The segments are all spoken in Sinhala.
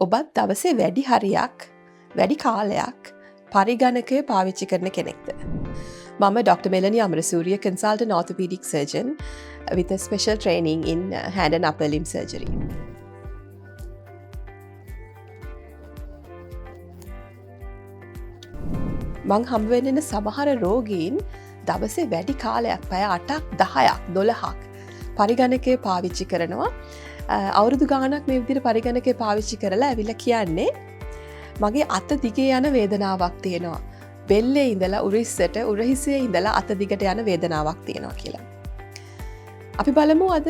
ඔබත් දවසේ වැඩි හරියක් වැඩි කාලයක් පරිගණකය පාවිච්චි කරන කෙනෙක්ද? මම Dr. Melanie Amarasuriya, consultant orthopedic surgeon with a special training in hand and upper limb surgery. මං හම්බ වෙන්න සමහර රෝගීන් දවසේ වැඩි කාලයක් පැය 8ක් 10ක් 12ක් පරිගණකය පාවිච්චි කරනවා. අවුරුදු ගානක් මේ විදිහට පරිගණකය පාවිච්චි කරලා ඇවිල්ලා කියන්නේ මගේ අත දිගේ යන වේදනාවක් තියෙනවා. බෙල්ලේ ඉඳලා උරිස්සට උරහිසේ ඉඳලා අත දිගට යන වේදනාවක් තියෙනවා කියලා. අපි බලමු අද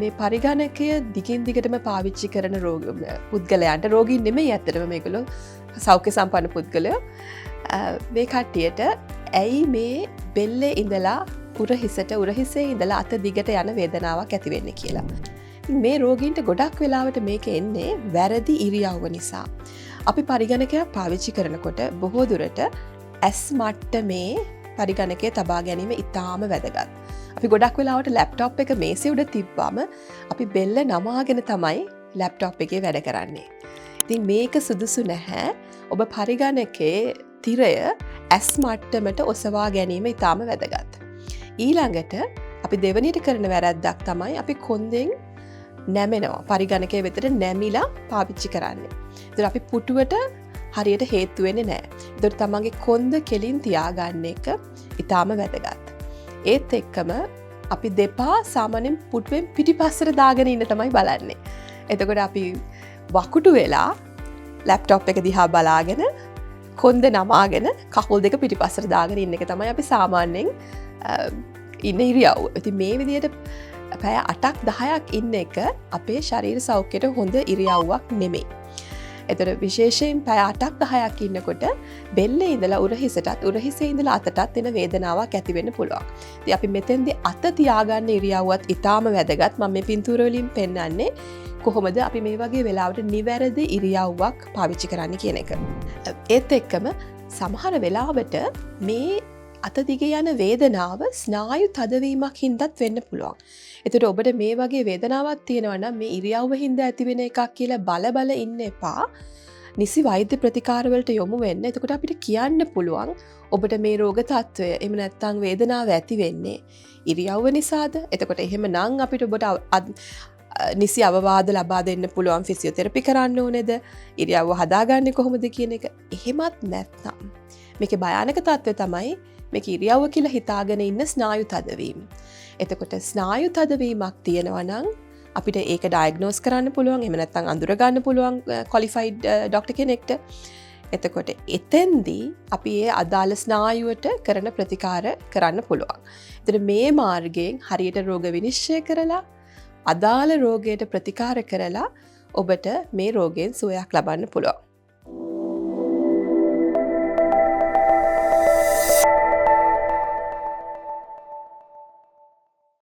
මේ පරිගණකය දිගින් දිගටම පාවිච්චි කරන පුද්ගලයන්ට, රෝගීන් නෙමෙයි ඇත්තටම මේගොල්ලෝ සෞඛ්‍ය සම්පන්න පුද්ගලයෝ, මේ කට්ටියට ඇයි මේ බෙල්ලේ ඉඳලා උරහිසේ ඉඳලා අත දිගට යන වේදනාවක් ඇති වෙන්නේ කියලා. මේ රෝගීන්ට ගොඩක් වෙලාවට මේක එන්නේ වැරදි ඉරියව්ව නිසා. අපි පරිගණකයක් පාවිච්චි කරනකොට බොහෝ දුරට ඇස් මට්ටමේ පරිගණකය තබා ගැනීම ඉතාම වැදගත්. අපි ගොඩක් වෙලාවට ලැප්ටොප් එක මේසේ උඩ තිබ්බම අපි බෙල්ල නමාගෙන තමයි ලැප්ටොප් එකේ වැඩ කරන්නේ. ඉතින් මේක සුදුසු නැහැ. ඔබ පරිගණකයේ තිරය ඇස් මට්ටමට ඔසවා ගැනීම ඉතාම වැදගත්. ඊළඟට අපි දෙවනියට කරන වැරැද්දක් තමයි අපි කොන්දෙන් නැමෙනවා. පරිගණකය වෙතට නැමිලා පාවිච්චි කරන්නේ. ඒතර අපි පුටුවට හරියට හේතු වෙන්නේ නැහැ. ඒතර තමන්ගේ කොන්ද කෙලින් තියාගන්න එක ඉතාම වැදගත්. ඒත් එක්කම අපි දෙපා සාමාන්‍යයෙන් පුටුවෙන් පිටිපස්සට දාගෙන ඉන්න තමයි බලන්නේ. එතකොට අපි වකුටු වෙලා ලැප්ටොප් එක දිහා බලාගෙන කොන්ද නමාගෙන කකුල් දෙක පිටිපස්සට දාගෙන ඉන්න එක තමයි අපි සාමාන්‍යයෙන් ඉන්න ඉරියව්ව. ඉතින් මේ විදිහට පැය 8ක් 10ක් ඉන්න එක අපේ ශරීර සෞඛ්‍යයට හොඳ ඉරියව්වක් නෙමෙයි. එතකොට විශේෂයෙන් පැය 8ක් 10ක් ඉන්නකොට බෙල්ලේ ඉඳලා උරහිසටත් උරහිසේ ඉඳලා අතටත් එන වේදනාවක් ඇති වෙන්න පුළුවන්. ඉතින් අපි මෙතෙන්දී අත තියාගන්න ඉරියව්වත් ඊටාම වැදගත්. මම මේ පින්තූර වලින් පෙන්නන්නේ කොහොමද අපි මේ වගේ වෙලාවට නිවැරදි ඉරියව්වක් පාවිච්චි කරන්න කියන එක. ඒත් එක්කම සමහර වෙලාවට මේ අත දිගේ යන වේදනාව ස්නායු තදවීමක් හින්දාත් වෙන්න පුළුවන්. එතකොට ඔබට මේ වගේ වේදනාවක් තියෙනවා නම් මේ ඉරියව්ව හින්දා ඇති වෙන එකක් කියලා බල ඉන්න එපා. නිසි වෛද්‍ය ප්‍රතිකාර වලට යොමු වෙන්න. එතකොට අපිට කියන්න පුළුවන් ඔබට මේ රෝග තත්ත්වය එහෙම නැත්නම් වේදනාව ඇති වෙන්නේ ඉරියව්ව නිසාද? එතකොට එහෙමනම් අපිට ඔබට නිසි අවවාද ලබා දෙන්න පුළුවන් ෆිසියෝതെරපි කරන්න ඕනේද? ඉරියව්ව හදාගන්නේ කොහොමද කියන එක. එහෙමත් නැත්නම් මේකේ භයානක තත්ත්වය තමයි මේක ඉරියව්ව කියලා හිතාගෙන ඉන්න ස්නායු තදවීම. එතකොට ස්නායු තදවීමක් තියෙනවා නම් අපිට ඒක ඩයග්නෝස් කරන්න පුළුවන්. එහෙම නැත්නම් අඳුර ගන්න පුළුවන් ක්වොලිෆයිඩ් ડોක්ටර් කෙනෙක්ට. එතකොට එතෙන්දී අපි ඒ අදාළ ස්නායුවට කරන ප්‍රතිකාර කරන්න පුළුවන්. එතකොට මේ මාර්ගයෙන් හරියට රෝග විනිශ්චය කරලා අදාළ රෝගයට ප්‍රතිකාර කරලා ඔබට මේ රෝගයෙන් සුවයක් ලබන්න පුළුවන්.